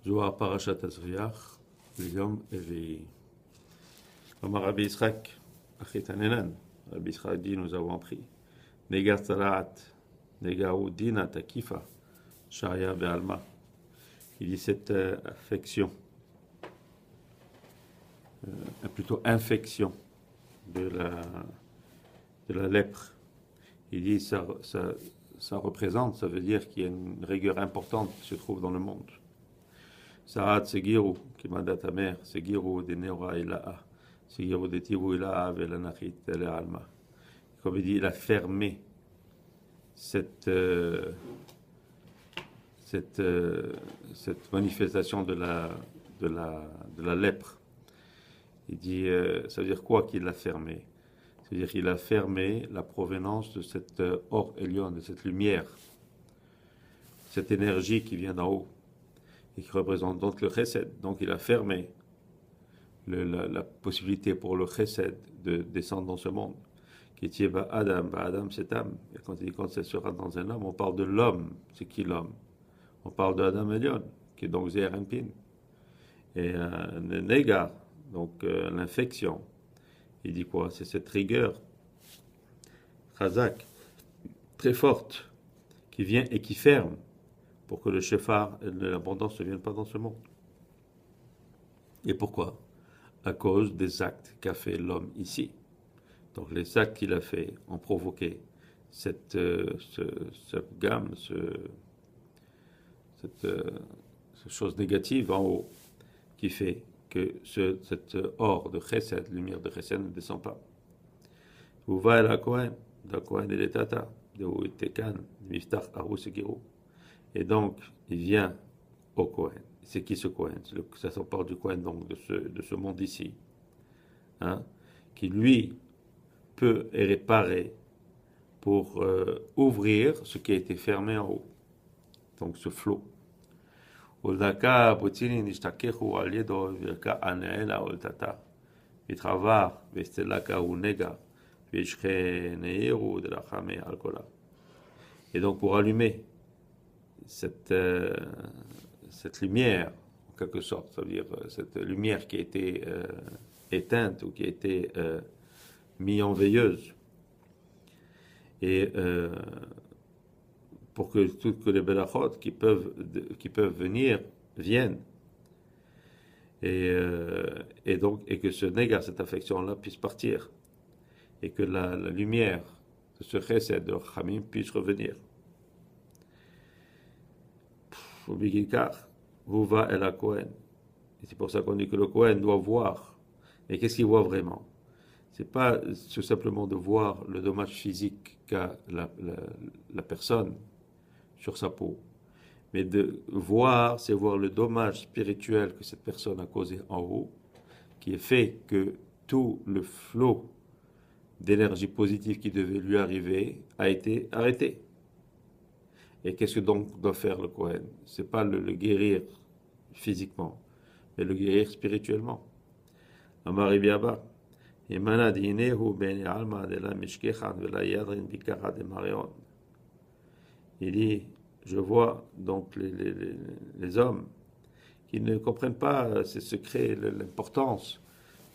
Zohar Parashat Azriach, Yom Evi. Comme Rabbi Yitzhak, Achitanenan, Rabbi Yitzhak dit, nous avons appris. Negar Tzaraat, Negaru Dina Takifa, Sharia Be'alma. Il dit cette affection, plutôt infection de la lèpre. Il dit ça représente, ça veut dire qu'il y a une rigueur importante qui se trouve dans le monde. Sarat Segiru, qui m'a dit ta mère, Segiru de Neora Ila'a, Segiru de Tiru Ila'a, Velanachit Alma. Comme il dit, il a fermé cette manifestation de la lèpre. Il dit, ça veut dire quoi qu'il l'a fermé? C'est-à-dire qu'il a fermé la provenance de cette or Elion, de cette lumière, cette énergie qui vient d'en haut et qui représente donc le chesed. Donc il a fermé la possibilité pour le chesed de descendre dans ce monde. Qui est Adam, c'est âme. Et quand il dit quand ça sera dans un homme, on parle de l'homme. C'est qui l'homme? On parle de Adam Elion, qui est donc Zeir Enpin. Et le Negar, donc l'infection. Il dit quoi? C'est cette rigueur, chazak, très forte, qui vient et qui ferme pour que le shofar et l'abondance ne viennent pas dans ce monde. Et pourquoi? À cause des actes qu'a fait l'homme ici. Donc les actes qu'il a fait ont provoqué cette gamme, cette chose négative en haut, qui fait que cette or de chesed, lumière de chesed, ne descend pas. Où va la Kohen? La Kohen et les Tata, de où était Kan, Miftach Arou Segiru. Et donc, il vient au Kohen. C'est qui ce Kohen? Ça s'en parle du Kohen, donc, de ce monde ici, hein, qui lui peut réparer pour ouvrir ce qui a été fermé en haut. Donc, ce flot. Udaka botini nishtakehu al yedo virka aneela oltata. Vitravar vestelaka unega vishre neiru de la chame alcola. Et donc pour allumer cette lumière, en quelque sorte, ça veut dire cette lumière qui a été éteinte ou qui a été mise en veilleuse, et pour que toutes les belachot qui peuvent venir viennent, et que ce négar, cette affection-là, puisse partir, et que la lumière de ce chesed de Chamim puisse revenir. Obligikar, Vuva el la Kohen. Et c'est pour ça qu'on dit que le Kohen doit voir. Et qu'est-ce qu'il voit vraiment? C'est pas tout simplement de voir le dommage physique qu'a la personne sur sa peau, mais de voir, c'est voir le dommage spirituel que cette personne a causé en haut, qui est fait que tout le flot d'énergie positive qui devait lui arriver a été arrêté. Et qu'est-ce que donc doit faire le Kohen? C'est pas le guérir physiquement, mais le guérir spirituellement. Amar Ibiaba, Imana dinehu ben alma de la mishkechan vela yadrin bikara de marion. Il dit, je vois donc les hommes qui ne comprennent pas ces secrets, l'importance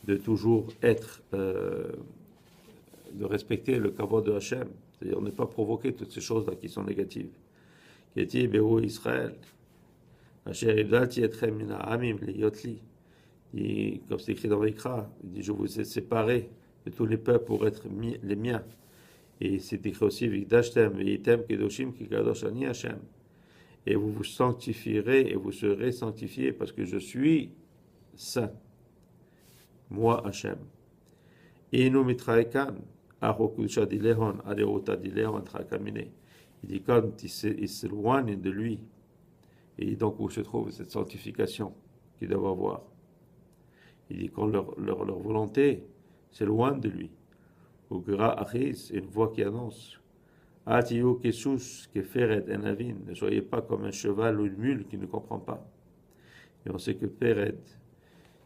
de toujours être, de respecter le kavod de Hachem, c'est-à-dire ne pas provoquer toutes ces choses-là qui sont négatives. Qui est Béou Israël, Asher Ibdati Etchem Mina Amim Liyotli, comme c'est écrit dans Vikra, il dit, je vous ai séparés de tous les peuples pour être les miens. Et c'est écrit aussi, Vikdashtem, Veitem, Kedoshim, Kikadosh Ani Hashem. Et vous vous sanctifierez et vous serez sanctifiés parce que je suis saint. Moi, Hashem. Inu mitraekan, Arokusha dilehon, Alerota dilehon, Trakamine. Il dit, quand il s'éloigne de lui, et donc où se trouve cette sanctification qu'ils doivent avoir. Il dit, quand leur volonté s'éloigne de lui. Ugra Achis, une voix qui annonce Atiyu Kesus, Keferet Enavin, ne soyez pas comme un cheval ou une mule qui ne comprend pas. Et on sait que Pered,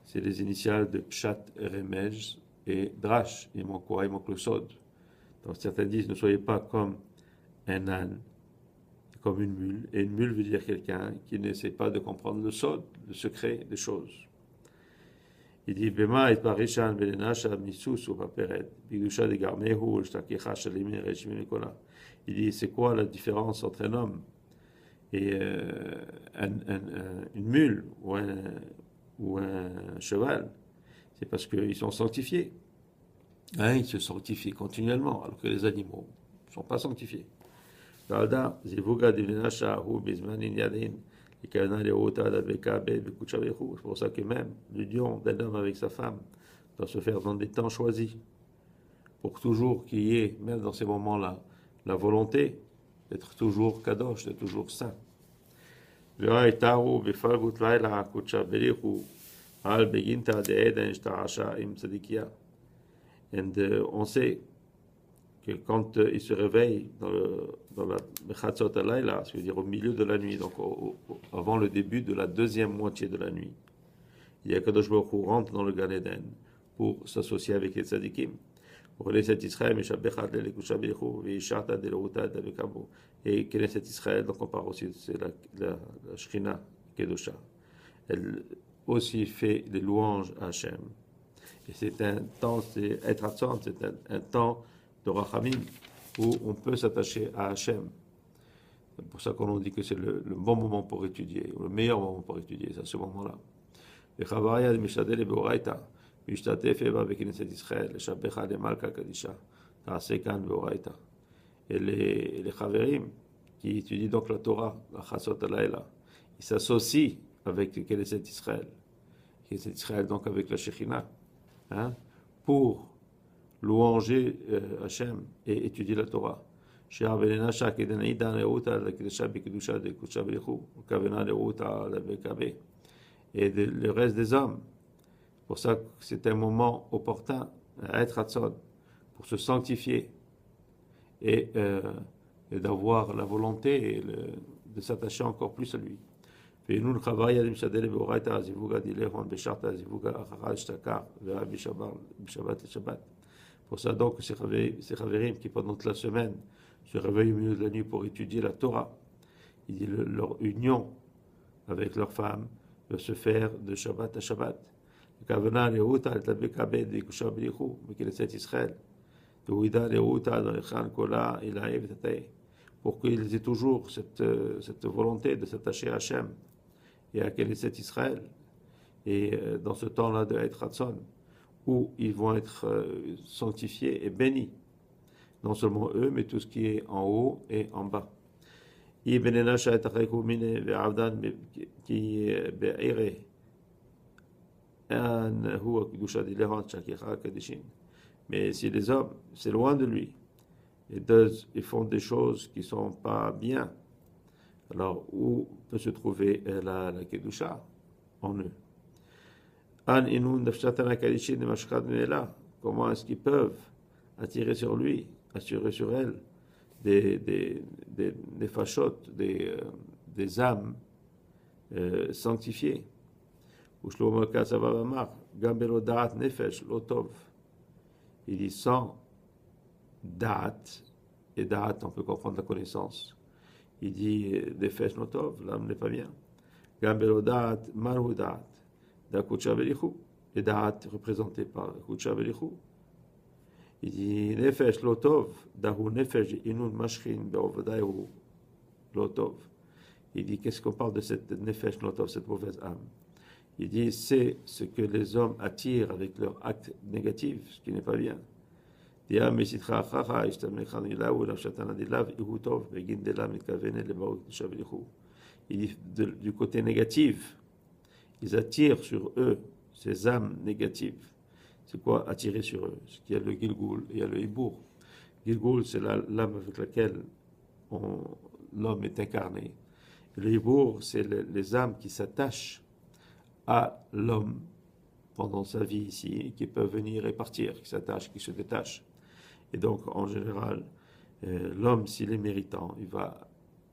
c'est les initiales de Pshat, Remej et Drash, et Mokora et Moklosod. Donc certains disent ne soyez pas comme un âne, C'est comme une mule. Et une mule veut dire quelqu'un qui n'essaie pas de comprendre le secret des choses. Il dit, Bema et Parishan, Belenasha, Misus, ou Paperet, Bigusha de Garmehu, Shtakecha, Shalimir, Reshim, Nicolas. Il dit, c'est quoi la différence entre un homme et une mule ou un cheval? C'est parce qu'ils sont sanctifiés. Hein, ils se sanctifient continuellement, alors que les animaux ne sont pas sanctifiés. C'est pour ça que même l'union d'un homme avec sa femme doit se faire dans des temps choisis, pour toujours qu'il y ait, même dans ces moments-là, la volonté d'être toujours kadosh, d'être toujours saint. On sait que quand il se réveille dans la Mechatzot Alayla, c'est-à-dire au milieu de la nuit, donc avant le début de la deuxième moitié de la nuit, il y a Kadosh Baruch Hu rentre dans le Gan Eden pour s'associer avec les tzadikim. Et Knesset Israël, donc on parle aussi, c'est la Shrina Kedosha. Elle aussi fait des louanges à Hachem. Et c'est un temps, c'est un temps de Rachamim où on peut s'attacher à Hachem. C'est pour ça qu'on dit que c'est le bon moment pour étudier, ou le meilleur moment pour étudier, c'est à ce moment-là. Et les Chaverim qui étudient donc la Torah, la Chasot Alayla, ils s'associent avec le Knesset Israël. Knesset Israël donc avec la Shekhinah, hein, pour louanger Hachem et étudier la Torah. Et le reste des hommes. Pour ça que c'est un moment opportun à être Hatzon, pour se sanctifier et d'avoir la volonté de s'attacher encore plus à lui. Pour ça donc, ces Chaverim qui pendant toute la semaine se réveillent au milieu de la nuit pour étudier la Torah, il dit leur union avec leur femme doit se faire de Shabbat à Shabbat. Pour qu'ils aient toujours cette volonté de s'attacher à Hachem et à Knesset Israël. Et dans ce temps-là de être Hatzon, où ils vont être sanctifiés et bénis. Non seulement eux, mais tout ce qui est en haut et en bas. Mais si les hommes, c'est loin de lui, ils font des choses qui ne sont pas bien, alors où peut se trouver la Kedusha en eux? Comment est-ce qu'ils peuvent attirer sur lui, attirer sur elle des fachotes, des âmes sanctifiées? Il dit sans da'at, et da'at on peut comprendre la connaissance. Il dit nefesh lotov, l'âme n'est pas bien. Gambelo da'at, marhu da'at. D'Akucha Belichou, et Da'at représenté par Akucha Belichou. Il dit Nefesh Lotov, Dahu Nefesh Inun Mashrin Be'ovadayu Lotov. Il dit qu'est-ce qu'on parle de cette Nefesh Lotov, cette mauvaise âme? Il dit c'est ce que les hommes attirent avec leur acte négatif, ce qui n'est pas bien. Il dit du côté négatif, ils attirent sur eux ces âmes négatives. C'est quoi attirer sur eux? Il y a le Gilgoul et il y a le Hibour. Gilgoul, c'est l'âme avec laquelle l'homme est incarné. Et le Hibour, c'est les âmes qui s'attachent à l'homme pendant sa vie ici, qui peuvent venir et partir, qui s'attachent, qui se détachent. Et donc, en général, l'homme, s'il est méritant,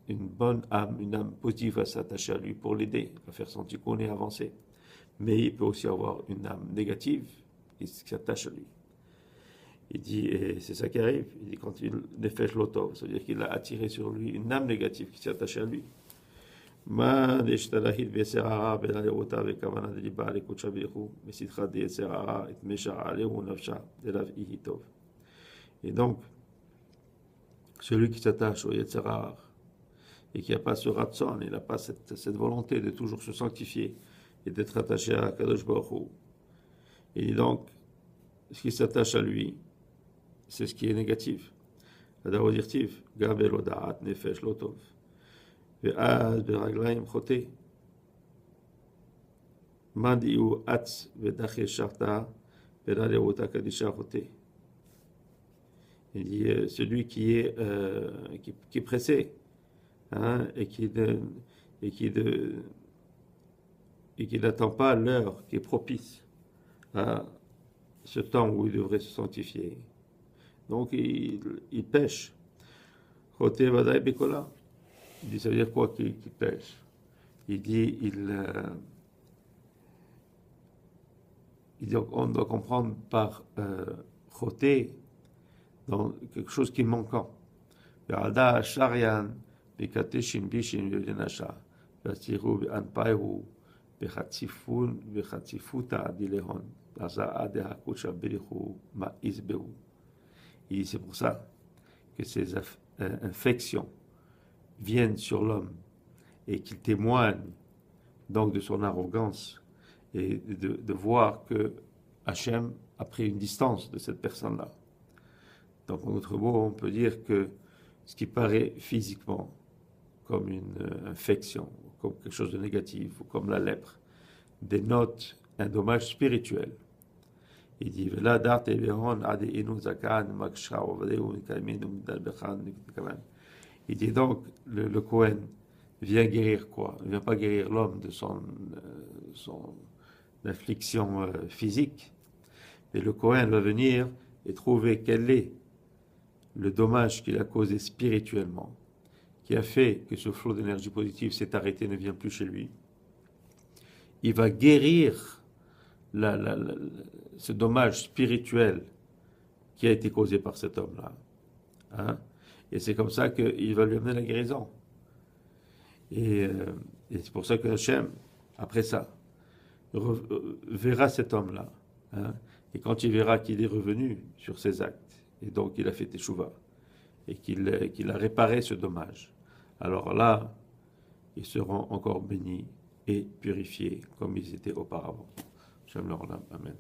une bonne âme, une âme positive va s'attacher à lui pour l'aider, va faire son tikkun et avancer. Mais il peut aussi avoir une âme négative qui s'attache à lui. Il dit, et c'est ça qui arrive, il dit quand il nefesh lotov, c'est-à-dire qu'il a attiré sur lui une âme négative qui s'est attachée à lui. Ma neshtalahit beserara belalewota vekavana deliba lekutcha bechu mesitra de serara et mesha aleu nafsha delav ihitov. Et donc, celui qui s'attache au Yetzerar et qui n'a pas ce ratson, il n'a pas cette volonté de toujours se sanctifier et d'être attaché à Kadosh Baruch Hu. Et donc, ce qui s'attache à lui, c'est ce qui est négatif. Adaro dirtiv, gabel odaat nefesh lotov. Ve'az beraglaim chote. Mandiu atz ve'dache sharta ve'lalewota kadisha chote. Il dit, celui qui est pressé, hein, et qui n'attend pas l'heure qui est propice à ce temps où il devrait se sanctifier. Donc il pêche. Choté vadaï bekola. Il dit, ça veut dire quoi qu'il pêche? Il dit, on doit comprendre par choté dans quelque chose qui est manquant. Ve'ada sharian bekateshin bishin ve'lenasha ve'atiru be'anpaihu be'chatzifun ve'chatzifuta dilehon baza'a de'hakucha berichu ma'izbehu. Et c'est pour ça que ces infections viennent sur l'homme et qu'il témoigne donc de son arrogance et de voir que Hachem a pris une distance de cette personne-là. Donc, en d'autres mots, on peut dire que ce qui paraît physiquement comme une infection, comme quelque chose de négatif, ou comme la lèpre, dénote un dommage spirituel. Il dit, il dit donc, le Kohen vient guérir quoi? Il ne vient pas guérir l'homme de son affliction physique, mais le Kohen va venir et trouver quel est le dommage qu'il a causé spirituellement, qui a fait que ce flot d'énergie positive s'est arrêté, ne vient plus chez lui. Il va guérir ce dommage spirituel qui a été causé par cet homme-là. Hein? Et c'est comme ça qu'il va lui amener la guérison. Et c'est pour ça que Hachem, après ça, verra cet homme-là. Hein? Et quand il verra qu'il est revenu sur ses actes, et donc il a fait teshuva, et qu'il a réparé ce dommage, alors là, ils seront encore bénis et purifiés comme ils étaient auparavant. Shalom, amen.